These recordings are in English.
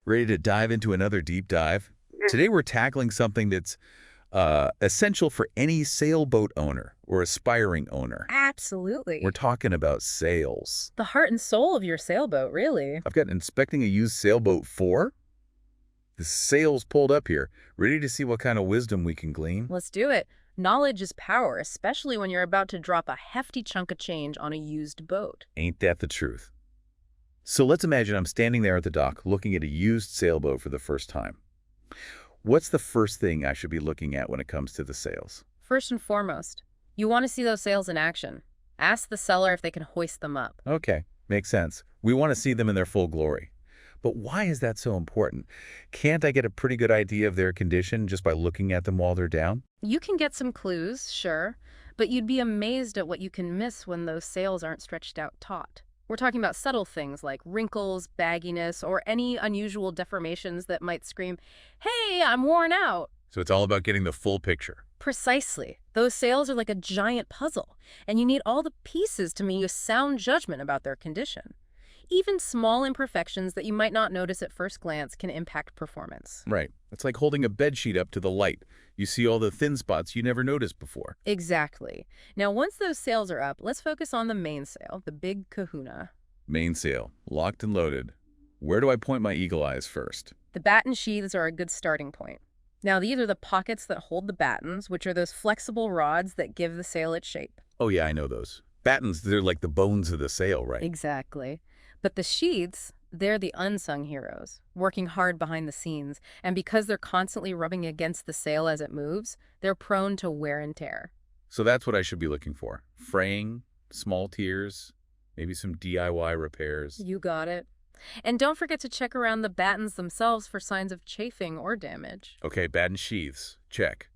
Ready to dive into another deep dive? Today we're tackling something that's essential for any sailboat owner or aspiring owner. We're Absolutely. talking about sails. The heart and soul of your sailboat, really. I've got inspecting a used sailboat 4. The sails pulled up here, ready to see what kind of wisdom we can glean. Let's do it. Knowledge is power, especially when you're about to drop a hefty chunk of change on a used boat. Ain't that the truth? So let's imagine I'm standing there at the dock looking at a used sailboat for the first time. What's the first thing I should be looking at when it comes to the sails? First and foremost, you want to see those sails in action. Ask the seller if they can hoist them up. Okay, makes sense. We want to see them in their full glory. But why is that so important? Can't I get a pretty good idea of their condition just by looking at them while they're down? You can get some clues, sure, but you'd be amazed at what you can miss when those sails aren't stretched out taut. We're talking about subtle things like wrinkles, bagginess, or any unusual deformations that might scream, "Hey, I'm worn out." So it's all about getting the full picture. Precisely. Those sails are like a giant puzzle, and you need all the pieces to make a sound judgment about their condition. Even small imperfections that you might not notice at first glance can impact performance. Right. It's like holding a bed sheet up to the light. You see all the thin spots you never noticed before. Exactly. Now, once those sails are up, let's focus on the mainsail, the big kahuna. Mainsail, locked and loaded. Where do I point my eagle eyes first? The batten sheaths are a good starting point. Now, these are the pockets that hold the battens, which are those flexible rods that give the sail its shape. Oh yeah, I know those. Battens, they're like the bones of the sail, right? Exactly. But the sheaths, they're the unsung heroes, working hard behind the scenes, and because they're constantly rubbing against the sail as it moves, they're prone to wear and tear. So that's what I should be looking for. Fraying, small tears, maybe some DIY repairs. You got it. And don't forget to check around the battens themselves for signs of chafing or damage. Okay, batten sheaths, check.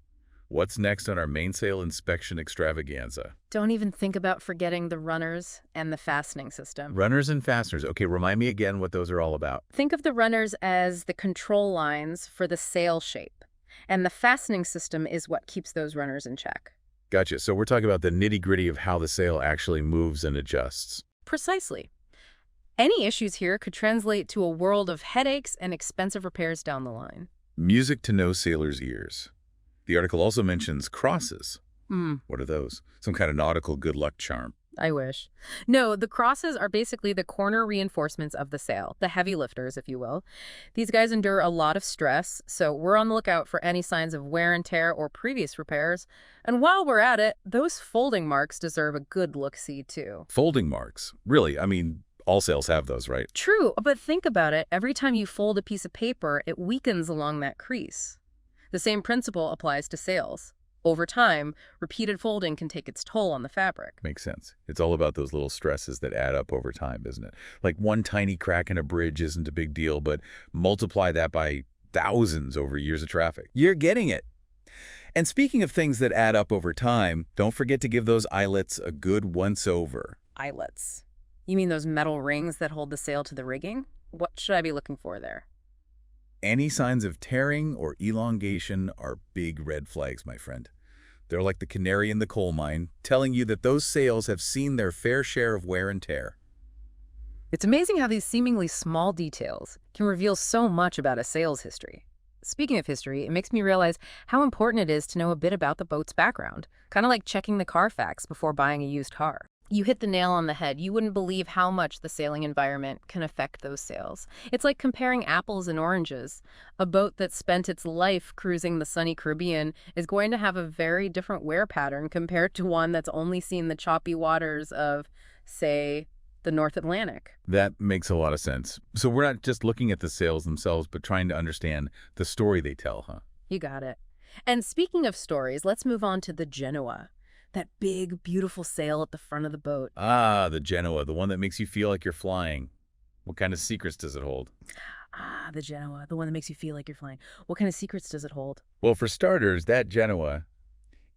What's next on our mainsail inspection extravaganza? Don't even think about forgetting the runners and the fastening system. Runners and fasteners. Okay, remind me again what those are all about. Think of the runners as the control lines for the sail shape, and the fastening system is what keeps those runners in check. Gotcha. So we're talking about the nitty-gritty of how the sail actually moves and adjusts. Precisely. Any issues here could translate to a world of headaches and expensive repairs down the line. Music to no sailor's ears. The article also mentions crosses. Hmm, What are those? Some kind of nautical good luck charm. I wish. No, the crosses are basically the corner reinforcements of the sail, the heavy lifters, if you will. These guys endure a lot of stress, so we're on the lookout for any signs of wear and tear or previous repairs. And while we're at it, those folding marks deserve a good look-see, too. Folding marks. Really, I mean, all sails have those, right? True, but think about it. Every time you fold a piece of paper, it weakens along that crease. The same principle applies to sails. Over time, repeated folding can take its toll on the fabric. Makes sense. It's all about those little stresses that add up over time, isn't it? Like one tiny crack in a bridge isn't a big deal, but multiply that by thousands over years of traffic. You're getting it. And speaking of things that add up over time, don't forget to give those eyelets a good once-over. Eyelets. You mean those metal rings that hold the sail to the rigging? What should I be looking for there? Any signs of tearing or elongation are big red flags, my friend. They're like the canary in the coal mine, telling you that those sails have seen their fair share of wear and tear. It's amazing how these seemingly small details can reveal so much about a sail's history. Speaking of history, it makes me realize how important it is to know a bit about the boat's background, kind of like checking the Carfax before buying a used car. You hit the nail on the head. You wouldn't believe how much the sailing environment can affect those sails. It's like comparing apples and oranges. A boat that spent its life cruising the sunny Caribbean is going to have a very different wear pattern compared to one that's only seen the choppy waters of, say, the North Atlantic. That makes a lot of sense. So we're not just looking at the sails themselves, but trying to understand the story they tell, huh? You got it. And speaking of stories, let's move on to the Genoa. That big, beautiful sail at the front of the boat. Ah, the Genoa, the one that makes you feel like you're flying. What kind of secrets does it hold? Ah, the Genoa, the one that makes you feel like you're flying. What kind of secrets does it hold? Well, for starters, that Genoa,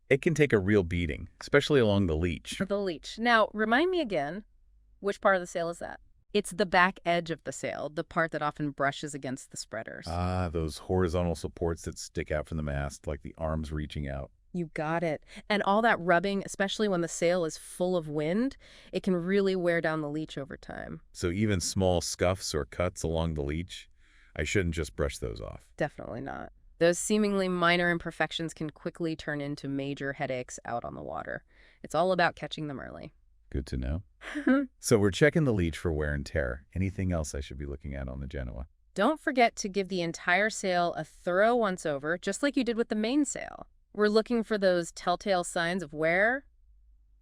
it can take a real beating, especially along the leech. The leech. Now, remind me again, which part of the sail is that? It's the back edge of the sail, the part that often brushes against the spreaders. Ah, those horizontal supports that stick out from the mast, like the arms reaching out. You got it. And all that rubbing, especially when the sail is full of wind, it can really wear down the leech over time. So even small scuffs or cuts along the leech, I shouldn't just brush those off. Definitely not. Those seemingly minor imperfections can quickly turn into major headaches out on the water. It's all about catching them early. Good to know. So we're checking the leech for wear and tear. Anything else I should be looking at on the Genoa? Don't forget to give the entire sail a thorough once-over, just like you did with the mainsail. We're looking for those telltale signs of wear,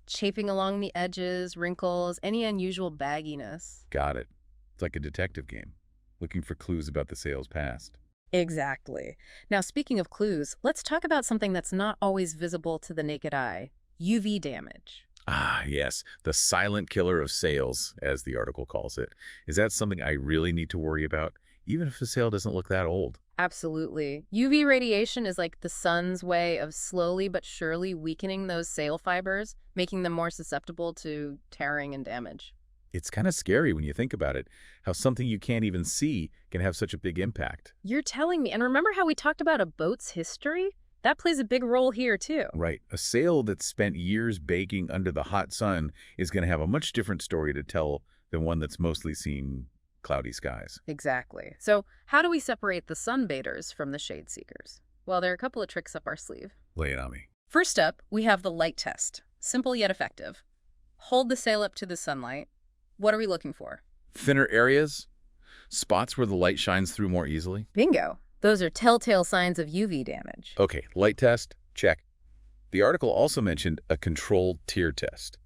chafing along the edges, wrinkles, any unusual bagginess. Got it. It's like a detective game, looking for clues about the sail's past. Exactly. Now, speaking of clues, let's talk about something that's not always visible to the naked eye: UV damage. Ah, yes, the silent killer of sails, as the article calls it. Is that something I really need to worry about, even if the sail doesn't look that old? Absolutely. UV radiation is like the sun's way of slowly but surely weakening those sail fibers, making them more susceptible to tearing and damage. It's kind of scary when you think about it, how something you can't even see can have such a big impact. You're telling me. And remember how we talked about a boat's history? That plays a big role here, too. Right. A sail that's spent years baking under the hot sun is going to have a much different story to tell than one that's mostly seen cloudy skies. Exactly. So how do we separate the sunbathers from the shade seekers? Well, there are a couple of tricks up our sleeve. Lay it on me. First up, we have the light test. Simple yet effective. Hold the sail up to the sunlight. What are we looking for? Thinner areas? Spots where the light shines through more easily? Bingo. Those are telltale signs of UV damage. Okay, light test, check. The article also mentioned a controlled tear test.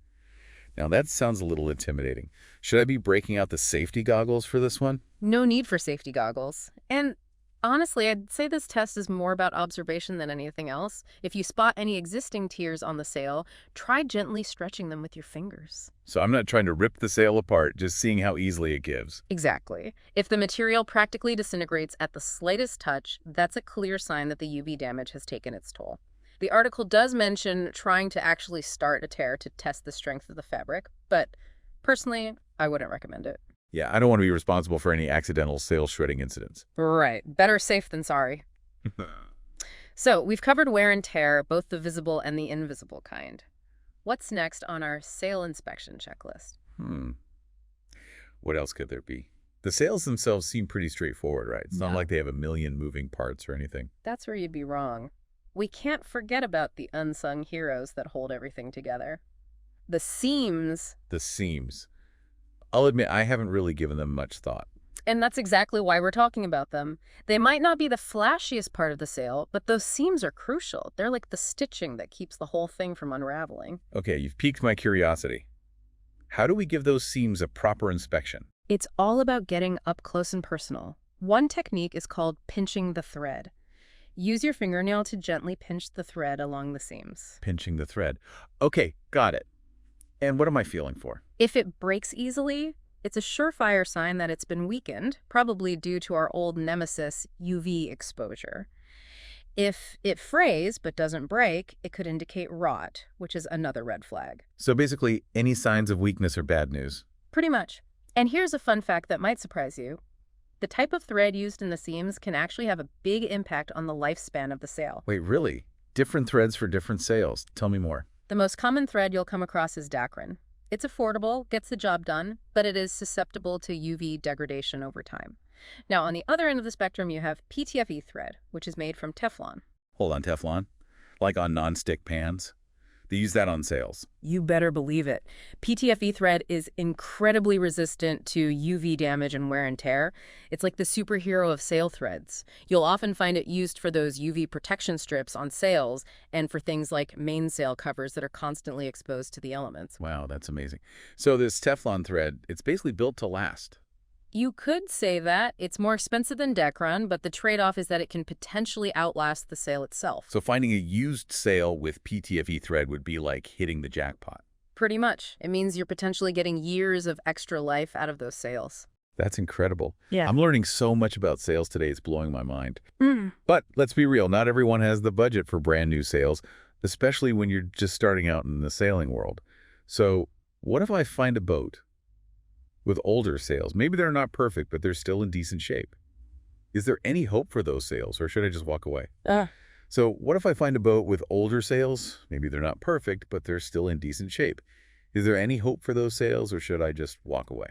Now that sounds a little intimidating. Should I be breaking out the safety goggles for this one? No need for safety goggles. And honestly, I'd say this test is more about observation than anything else. If you spot any existing tears on the sail, try gently stretching them with your fingers. So I'm not trying to rip the sail apart, just seeing how easily it gives. Exactly. If the material practically disintegrates at the slightest touch, that's a clear sign that the UV damage has taken its toll. The article does mention trying to actually start a tear to test the strength of the fabric, but personally, I wouldn't recommend it. Yeah, I don't want to be responsible for any accidental sail shredding incidents. Right. Better safe than sorry. So we've covered wear and tear, both the visible and the invisible kind. What's next on our sail inspection checklist? What else could there be? The sails themselves seem pretty straightforward, right? It's not Yeah. like they have a million moving parts or anything. That's where you'd be wrong. We can't forget about the unsung heroes that hold everything together. The seams. The seams. I'll admit I haven't really given them much thought. And that's exactly why we're talking about them. They might not be the flashiest part of the sail, but those seams are crucial. They're like the stitching that keeps the whole thing from unraveling. Okay, you've piqued my curiosity. How do we give those seams a proper inspection? It's all about getting up close and personal. One technique is called pinching the thread. Use your fingernail to gently pinch the thread along the seams. Pinching the thread. Okay, got it. And what am I feeling for? If it breaks easily, it's a surefire sign that it's been weakened, probably due to our old nemesis, UV exposure. If it frays but doesn't break, it could indicate rot, which is another red flag. So basically, any signs of weakness are bad news. Pretty much. And here's a fun fact that might surprise you. The type of thread used in the seams can actually have a big impact on the lifespan of the sail. Wait, really? Different threads for different sails. Tell me more. The most common thread you'll come across is Dacron. It's affordable, gets the job done, but it is susceptible to UV degradation over time. Now, on the other end of the spectrum, you have PTFE thread, which is made from Teflon. Hold on, Teflon? Like on non-stick pans? They use that on sails. You better believe it. PTFE thread is incredibly resistant to UV damage and wear and tear. It's like the superhero of sail threads. You'll often find it used for those UV protection strips on sails and for things like mainsail covers that are constantly exposed to the elements. Wow, that's amazing. So this Teflon thread, it's basically built to last. You could say that. It's more expensive than Dacron, but the trade-off is that it can potentially outlast the sail itself. So finding a used sail with PTFE thread would be like hitting the jackpot. Pretty much. It means you're potentially getting years of extra life out of those sails. That's incredible. Yeah. I'm learning so much about sails today, it's blowing my mind. But let's be real, not everyone has the budget for brand new sails, especially when you're just starting out in the sailing world. So what if I find a boat with older sails? Maybe they're not perfect, but they're still in decent shape. Is there any hope for those sails, or should I just walk away? So what if I find a boat with older sails? Maybe they're not perfect, but they're still in decent shape. Is there any hope for those sails, or should I just walk away?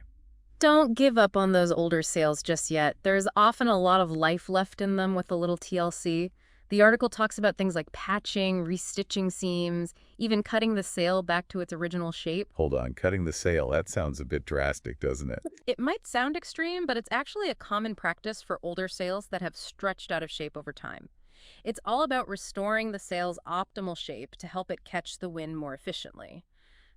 Don't give up on those older sails just yet. There's often a lot of life left in them with a little TLC. The article talks about things like patching, restitching seams, even cutting the sail back to its original shape. Hold on, cutting the sail, that sounds a bit drastic, doesn't it? It might sound extreme, but it's actually a common practice for older sails that have stretched out of shape over time. It's all about restoring the sail's optimal shape to help it catch the wind more efficiently.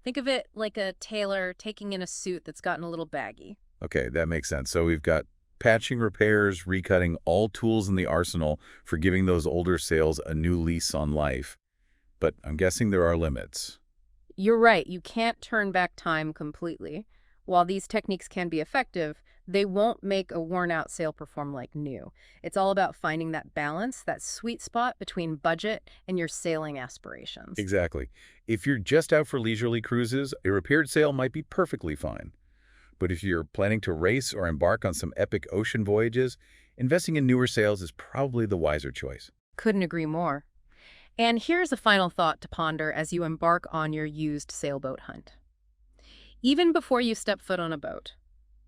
Think of it like a tailor taking in a suit that's gotten a little baggy. Okay, that makes sense. So we've got patching, repairs, recutting, all tools in the arsenal for giving those older sails a new lease on life. But I'm guessing there are limits. You're right, you can't turn back time completely. While these techniques can be effective, they won't make a worn-out sail perform like new. It's all about finding that balance, that sweet spot between budget and your sailing aspirations. Exactly. If you're just out for leisurely cruises, a repaired sail might be perfectly fine. But if you're planning to race or embark on some epic ocean voyages, investing in newer sails is probably the wiser choice. Couldn't agree more. And here's a final thought to ponder as you embark on your used sailboat hunt. Even before you step foot on a boat,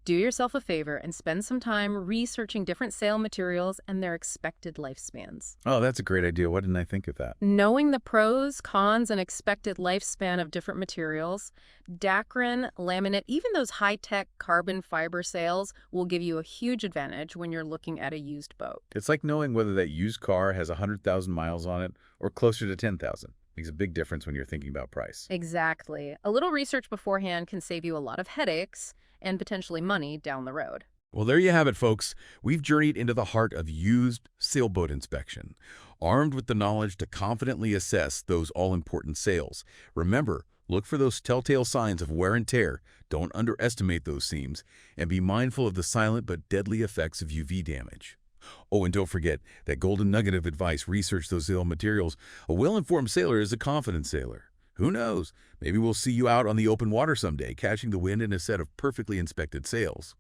do yourself a favor and spend some time researching different sail materials and their expected lifespans. Oh, that's a great idea. Why didn't I think of that? Knowing the pros, cons, and expected lifespan of different materials, Dacron, laminate, even those high-tech carbon fiber sails will give you a huge advantage when you're looking at a used boat. It's like knowing whether that used car has 100,000 miles on it or closer to 10,000. Makes a big difference when you're thinking about price. Exactly. A little research beforehand can save you a lot of headaches and potentially money down the road. Well, there you have it, folks. We've journeyed into the heart of used sailboat inspection, armed with the knowledge to confidently assess those all-important sails. Remember, look for those telltale signs of wear and tear. Don't underestimate those seams, and be mindful of the silent but deadly effects of UV damage. Oh, and don't forget that golden nugget of advice: research those sail materials. A well-informed sailor is a confident sailor. Who knows? Maybe we'll see you out on the open water someday, catching the wind in a set of perfectly inspected sails.